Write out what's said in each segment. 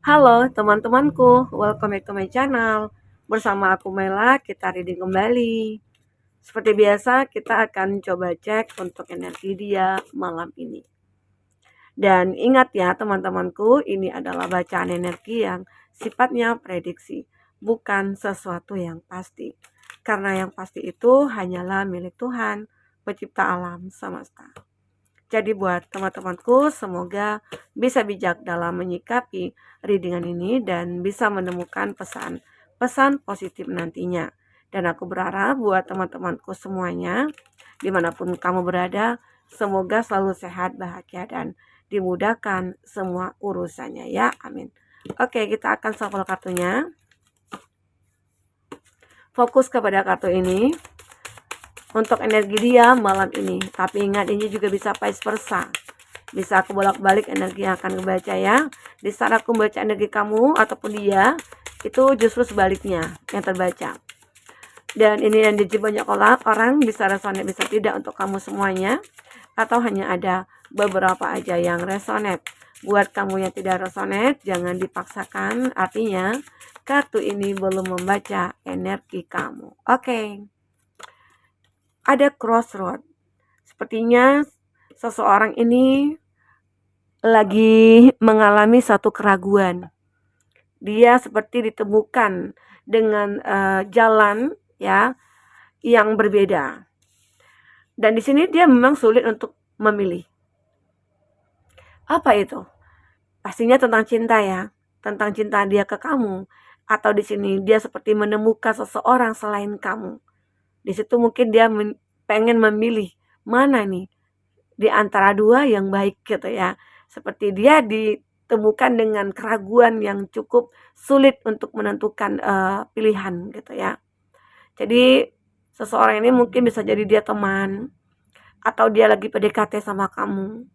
Halo teman-temanku, welcome back to my channel. Bersama aku Mela, kita reading kembali. Seperti biasa, kita akan coba cek untuk energi dia malam ini. Dan ingat ya teman-temanku, ini adalah bacaan energi yang sifatnya prediksi, bukan sesuatu yang pasti. Karena yang pasti itu hanyalah milik Tuhan, pencipta alam semesta. Jadi buat teman-temanku, semoga bisa bijak dalam menyikapi readingan ini dan bisa menemukan pesan-pesan positif nantinya. Dan aku berharap buat teman-temanku semuanya, dimanapun kamu berada, semoga selalu sehat, bahagia, dan dimudahkan semua urusannya ya, amin. Oke, kita akan shuffle kartunya. Fokus kepada kartu ini untuk energi dia malam ini. Tapi ingat, ini juga bisa vice versa. Bisa aku bolak-balik energi yang akan kebaca ya. Di saat aku membaca energi kamu ataupun dia, itu justru sebaliknya yang terbaca. Dan ini yang jadi banyak orang bisa resonate, bisa tidak untuk kamu semuanya. Atau hanya ada beberapa aja yang resonate. Buat kamu yang tidak resonate, jangan dipaksakan. Artinya, kartu ini belum membaca energi kamu. Oke. Ada crossroad. Sepertinya seseorang ini lagi mengalami satu keraguan. Dia seperti ditemukan dengan jalan ya yang berbeda. Dan di sini dia memang sulit untuk memilih. Apa itu? Pastinya tentang cinta ya, tentang cinta dia ke kamu. Atau di sini dia seperti menemukan seseorang selain kamu. Di situ mungkin dia pengen memilih mana nih di antara dua yang baik gitu ya. Seperti dia ditemukan dengan keraguan yang cukup sulit untuk menentukan pilihan gitu ya. Jadi seseorang ini mungkin bisa jadi dia teman atau dia lagi PDKT sama kamu.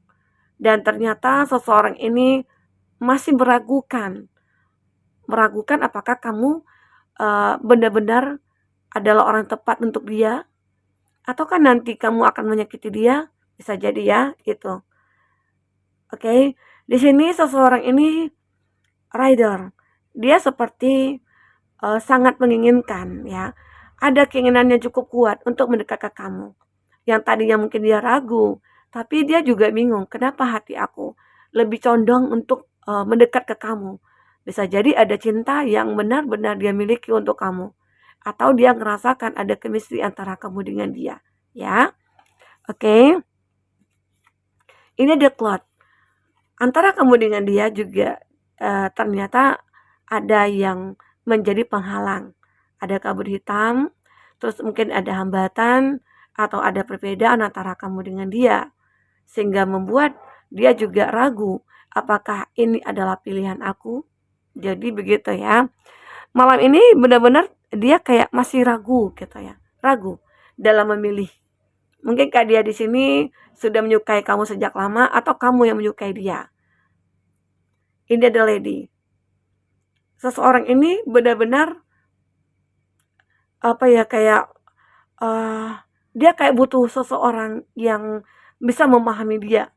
Dan ternyata seseorang ini masih meragukan apakah kamu benar-benar adalah orang tepat untuk dia, ataukah nanti kamu akan menyakiti dia. Bisa jadi ya itu. Oke, di sini seseorang ini rider. Dia seperti sangat menginginkan ya. Ada keinginan yang cukup kuat untuk mendekat ke kamu. Yang tadinya mungkin dia ragu, tapi dia juga bingung, kenapa hati aku lebih condong untuk mendekat ke kamu. Bisa jadi ada cinta yang benar-benar dia miliki untuk kamu. Atau dia ngerasakan ada chemistry antara kamu dengan dia. Ya, oke. Ini ada cloud. Antara kamu dengan dia juga ternyata ada yang menjadi penghalang. Ada kabut hitam, terus mungkin ada hambatan atau ada perbedaan antara kamu dengan dia. Sehingga membuat dia juga ragu, apakah ini adalah pilihan aku? Jadi begitu ya. Malam ini benar-benar dia kayak masih ragu gitu ya. Ragu dalam memilih. Mungkinkah dia di sini sudah menyukai kamu sejak lama atau kamu yang menyukai dia? Ini ada lady. Seseorang ini benar-benar apa ya kayak dia kayak butuh seseorang yang bisa memahami dia.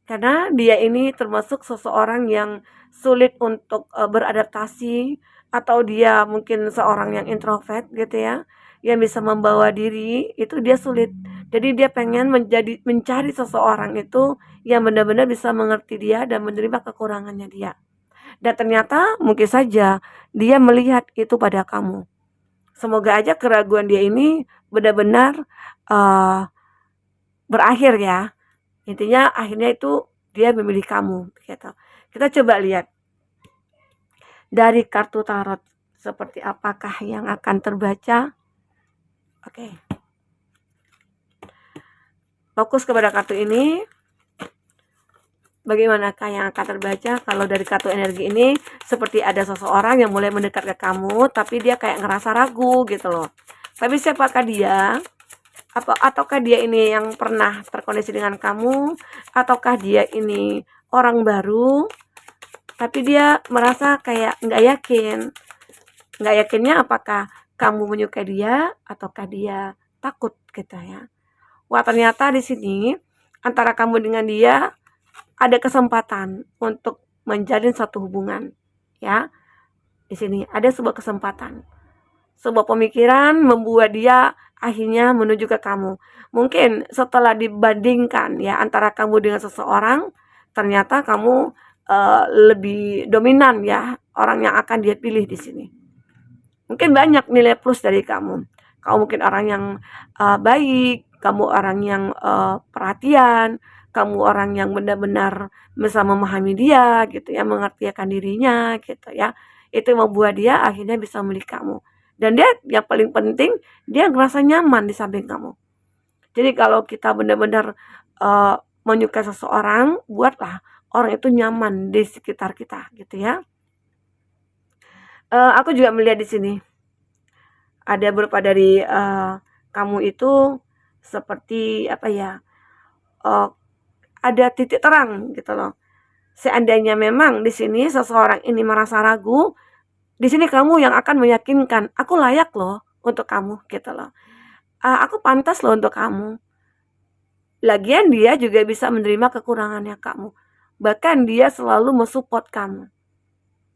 Karena dia ini termasuk seseorang yang sulit untuk beradaptasi atau dia mungkin seorang yang introvert gitu ya. Yang bisa membawa diri itu dia sulit. Jadi dia pengen mencari seseorang itu yang benar-benar bisa mengerti dia dan menerima kekurangannya dia. Dan ternyata mungkin saja dia melihat itu pada kamu. Semoga aja keraguan dia ini benar-benar berakhir ya. Intinya akhirnya itu dia memilih kamu gitu. Kita coba lihat dari kartu tarot seperti apakah yang akan terbaca. Oke. Fokus kepada kartu ini. Bagaimanakah yang akan terbaca kalau dari kartu energi ini seperti ada seseorang yang mulai mendekat ke kamu tapi dia kayak ngerasa ragu gitu loh. Tapi siapakah dia? Ataukah dia ini yang pernah terkoneksi dengan kamu? Ataukah dia ini orang baru? Tapi dia merasa kayak nggak yakin. Nggak yakinnya apakah kamu menyukai dia ataukah dia takut gitu ya. Wah, ternyata di sini antara kamu dengan dia ada kesempatan untuk menjalin satu hubungan ya. Di sini ada sebuah kesempatan. Sebuah pemikiran membuat dia akhirnya menuju ke kamu. Mungkin setelah dibandingkan ya antara kamu dengan seseorang, ternyata kamu lebih dominan ya orang yang akan dia pilih di sini. Mungkin banyak nilai plus dari kamu. Kamu mungkin orang yang baik, kamu orang yang perhatian, kamu orang yang benar-benar bisa memahami dia gitu ya, mengerti akan dirinya gitu ya. Itu membuat dia akhirnya bisa memilih kamu. Dan dia yang paling penting, dia ngerasa nyaman di samping kamu. Jadi kalau kita benar-benar menyukai seseorang, buatlah orang itu nyaman di sekitar kita gitu ya. Aku juga melihat di sini ada beberapa dari kamu itu seperti apa ya, ada titik terang gitu loh. Seandainya memang di sini seseorang ini merasa ragu, di sini kamu yang akan meyakinkan, aku layak loh untuk kamu gitu loh. Aku pantas loh untuk kamu. Lagian dia juga bisa menerima kekurangannya kamu. Bahkan dia selalu mensupport kamu.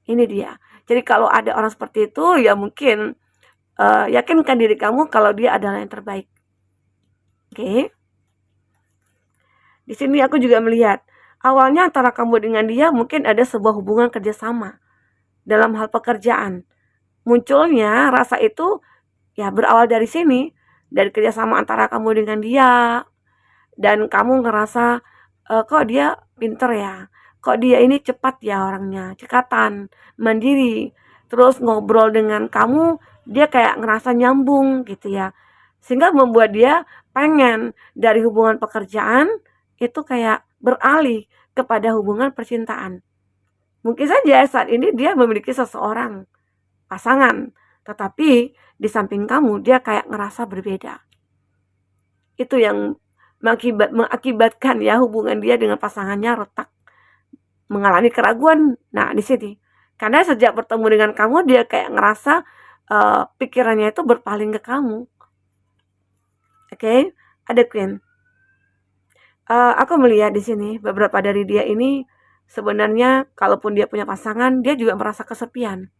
Ini dia. Jadi kalau ada orang seperti itu ya mungkin yakinkan diri kamu kalau dia adalah yang terbaik. Oke. Di sini aku juga melihat awalnya antara kamu dengan dia mungkin ada sebuah hubungan kerjasama dalam hal pekerjaan. Munculnya rasa itu ya berawal dari sini, dari kerjasama antara kamu dengan dia, dan kamu ngerasa kok dia pinter ya, kok dia ini cepat ya orangnya, cekatan, mandiri, terus ngobrol dengan kamu dia kayak ngerasa nyambung gitu ya, sehingga membuat dia pengen dari hubungan pekerjaan itu kayak beralih kepada hubungan percintaan. Mungkin saja saat ini dia memiliki seseorang pasangan, tetapi di samping kamu dia kayak ngerasa berbeda. Itu yang mengakibatkan ya hubungan dia dengan pasangannya retak, mengalami keraguan. Nah, di sini. Karena sejak bertemu dengan kamu dia kayak ngerasa pikirannya itu berpaling ke kamu. Oke, ada Queen. Aku melihat di sini beberapa dari dia ini sebenarnya kalaupun dia punya pasangan, dia juga merasa kesepian.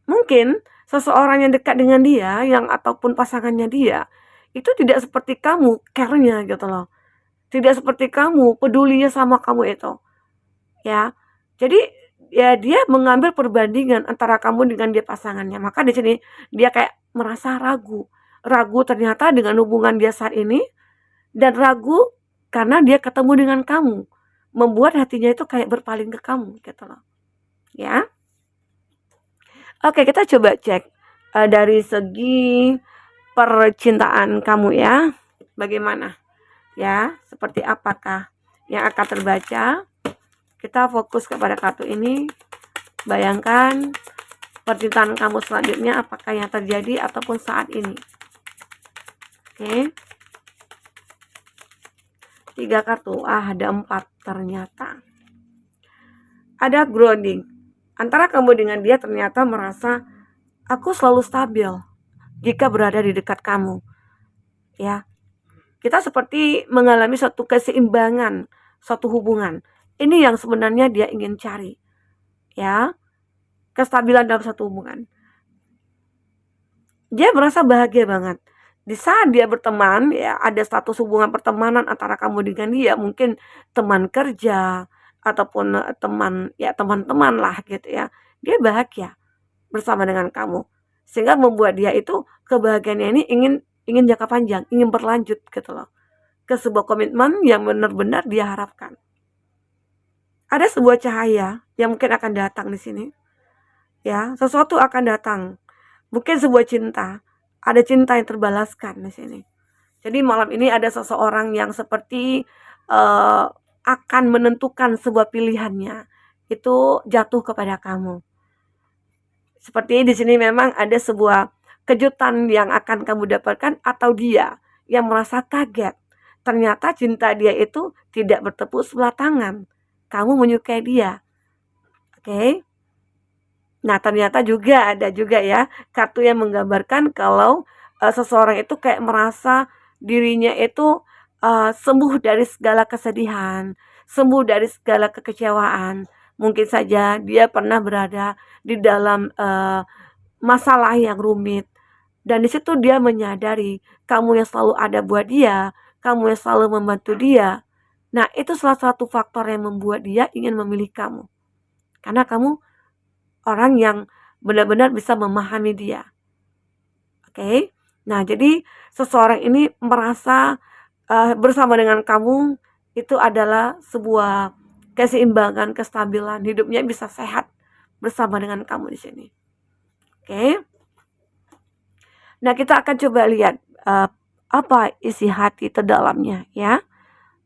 Mungkin seseorang yang dekat dengan dia, yang ataupun pasangannya dia, itu tidak seperti kamu care-nya gitu loh. Tidak seperti kamu pedulinya sama kamu itu. Ya. Jadi ya dia mengambil perbandingan antara kamu dengan dia pasangannya. Maka di sini dia kayak merasa ragu. Ragu ternyata dengan hubungan dia saat ini dan ragu karena dia ketemu dengan kamu. Membuat hatinya itu kayak berpaling ke kamu gitu loh. Ya. Oke, kita coba cek dari segi percintaan kamu ya. Bagaimana? Ya, seperti apakah yang akan terbaca? Kita fokus kepada kartu ini. Bayangkan percintaan kamu selanjutnya apakah yang terjadi ataupun saat ini. Oke. 3 kartu. Ada 4 ternyata. Ada grounding. Antara kamu dengan dia ternyata merasa aku selalu stabil jika berada di dekat kamu. Ya. Kita seperti mengalami suatu keseimbangan, suatu hubungan. Ini yang sebenarnya dia ingin cari. Ya. Kestabilan dalam satu hubungan. Dia merasa bahagia banget. Di saat dia berteman, ya ada status hubungan pertemanan antara kamu dengan dia, mungkin teman kerja ataupun teman ya teman-teman lah gitu ya. Dia bahagia bersama dengan kamu. Sehingga membuat dia itu kebahagiaannya ini ingin jangka panjang, ingin berlanjut gitu loh. Ke sebuah komitmen yang benar-benar dia harapkan. Ada sebuah cahaya yang mungkin akan datang di sini. Ya, sesuatu akan datang. Mungkin sebuah cinta. Ada cinta yang terbalaskan di sini. Jadi malam ini ada seseorang yang seperti akan menentukan sebuah pilihannya. Itu jatuh kepada kamu. Seperti di sini memang ada sebuah kejutan yang akan kamu dapatkan atau dia yang merasa kaget. Ternyata cinta dia itu tidak bertepuk sebelah tangan. Kamu menyukai dia. Oke. Nah, ternyata juga ada juga ya kartu yang menggambarkan kalau seseorang itu kayak merasa dirinya itu sembuh dari segala kesedihan, sembuh dari segala kekecewaan. mungkin saja dia pernah berada di dalam masalah yang rumit, dan di situ dia menyadari kamu yang selalu ada buat dia, kamu yang selalu membantu dia. Nah, itu salah satu faktor yang membuat dia ingin memilih kamu. Karena kamu orang yang benar-benar bisa memahami dia. Oke? Nah, jadi seseorang ini merasa bersama dengan kamu itu adalah sebuah keseimbangan, kestabilan, hidupnya bisa sehat bersama dengan kamu di sini. Oke? Nah, kita akan coba lihat apa isi hati terdalamnya ya.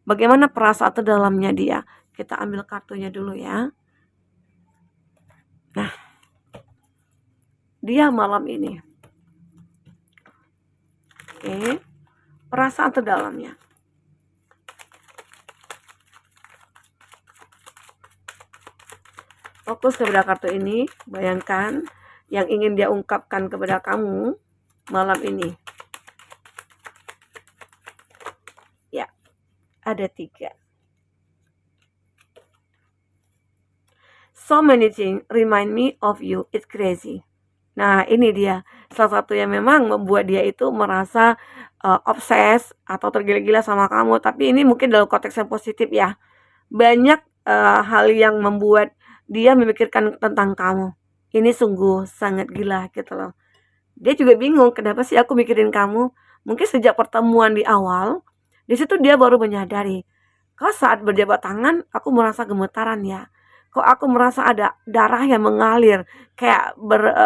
Bagaimana perasaan terdalamnya dia. Kita ambil kartunya dulu ya. Nah, dia malam ini. Oke. Perasaan terdalamnya. Fokus kepada kartu ini. Bayangkan yang ingin dia ungkapkan kepada kamu malam ini. Ya, ada 3. So many things remind me of you, it's crazy. Nah, ini dia salah satu yang memang membuat dia itu merasa obses atau tergila-gila sama kamu. Tapi ini mungkin dalam konteks yang positif ya. Banyak hal yang membuat dia memikirkan tentang kamu. Ini sungguh sangat gila gitu loh. Dia juga bingung, kenapa sih aku mikirin kamu? Mungkin sejak pertemuan di awal, di situ dia baru menyadari, kok saat berjabat tangan aku merasa gemetaran ya. Kok aku merasa ada darah yang mengalir, kayak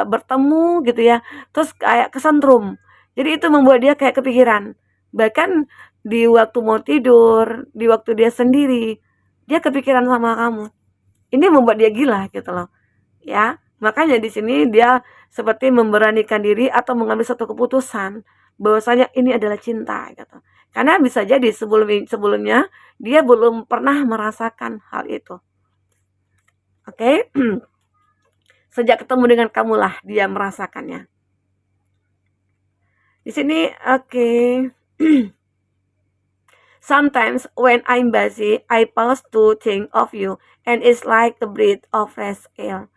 bertemu gitu ya. Terus kayak kesentrum. Jadi itu membuat dia kayak kepikiran. Bahkan di waktu mau tidur, di waktu dia sendiri, dia kepikiran sama kamu. Ini membuat dia gila gitu loh. Ya, makanya di sini dia seperti memberanikan diri atau mengambil satu keputusan bahwasanya ini adalah cinta gitu. Karena bisa jadi sebelumnya dia belum pernah merasakan hal itu. Oke. Sejak ketemu dengan kamulah dia merasakannya. Di sini oke. Sometimes when I'm busy, I pause to think of you and it's like a breath of fresh air.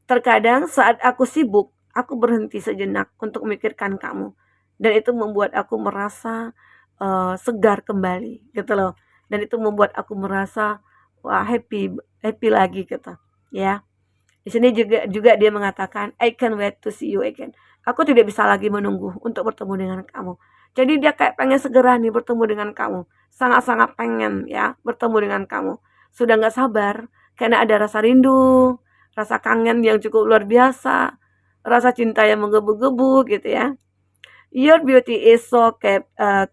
Terkadang saat aku sibuk, aku berhenti sejenak untuk memikirkan kamu. Dan itu membuat aku merasa segar kembali gitu loh. Dan itu membuat aku merasa wah happy lagi gitu ya. Di sini juga dia mengatakan I can't wait to see you again. Aku tidak bisa lagi menunggu untuk bertemu dengan kamu. Jadi dia kayak pengen segera nih bertemu dengan kamu. Sangat-sangat pengen ya bertemu dengan kamu. Sudah gak sabar karena ada rasa rindu, rasa kangen yang cukup luar biasa, rasa cinta yang menggebu-gebu gitu ya. Your beauty is so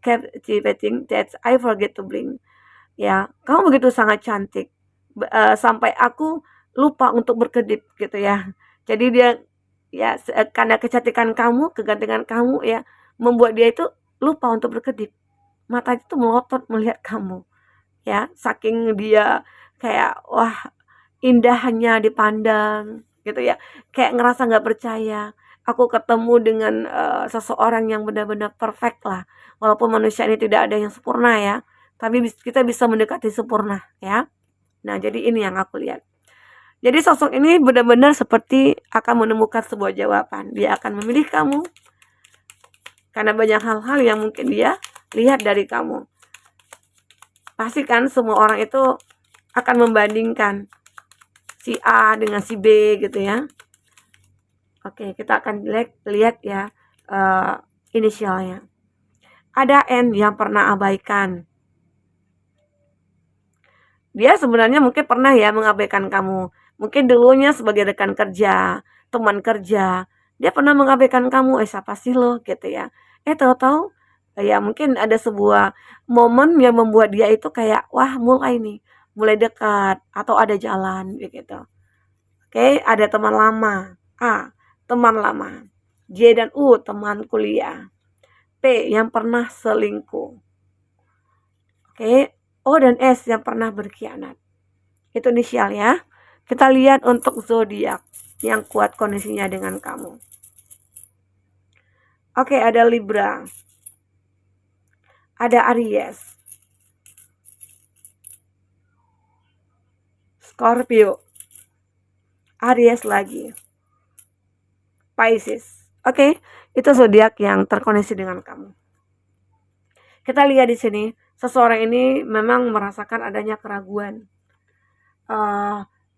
captivating that I forget to blink. Ya, kamu begitu sangat cantik sampai aku lupa untuk berkedip gitu ya. Jadi dia ya karena kecantikan kamu, kegantengan kamu ya membuat dia itu lupa untuk berkedip. Mata itu melotot melihat kamu. Ya, saking dia kayak wah indahnya dipandang gitu ya. Kayak ngerasa nggak percaya. Aku ketemu dengan seseorang yang benar-benar perfect lah. Walaupun manusia ini tidak ada yang sempurna ya, tapi kita bisa mendekati sempurna ya. Nah, jadi ini yang aku lihat. Jadi sosok ini benar-benar seperti akan menemukan sebuah jawaban. Dia akan memilih kamu karena banyak hal-hal yang mungkin dia lihat dari kamu. Pasti kan semua orang itu akan membandingkan si A dengan si B gitu ya. Oke, kita akan lihat ya inisialnya. Ada N yang pernah abaikan. Dia sebenarnya mungkin pernah ya mengabaikan kamu. Mungkin dulunya sebagai rekan kerja, teman kerja, dia pernah mengabaikan kamu, siapa sih lo gitu ya. Tahu-tahu ya mungkin ada sebuah momen yang membuat dia itu kayak wah mulai dekat atau ada jalan gitu. Oke, ada teman lama. A, teman lama. J dan U, teman kuliah. P, yang pernah selingkuh. Oke, O dan S yang pernah berkhianat. Itu inisial ya. Kita lihat untuk zodiak yang kuat kondisinya dengan kamu. Oke, ada Libra. Ada Aries. Scorpio. Aries lagi, Pisces. Oke, itu zodiak yang terkoneksi dengan kamu. Kita lihat di sini, seseorang ini memang merasakan adanya keraguan.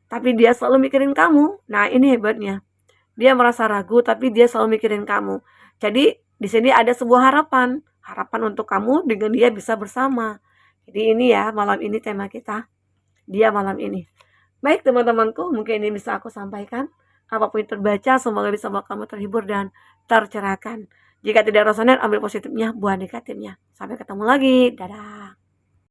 Tapi dia selalu mikirin kamu. Nah, ini hebatnya. Dia merasa ragu tapi dia selalu mikirin kamu. Jadi di sini ada sebuah harapan, harapan untuk kamu dengan dia bisa bersama. Jadi ini ya malam ini tema kita, dia malam ini. Baik teman-temanku, mungkin ini bisa aku sampaikan. Apapun yang terbaca, semoga bisa membuat kamu terhibur dan tercerahkan. Jika tidak resonan, ambil positifnya, buang negatifnya. Sampai ketemu lagi. Dadah.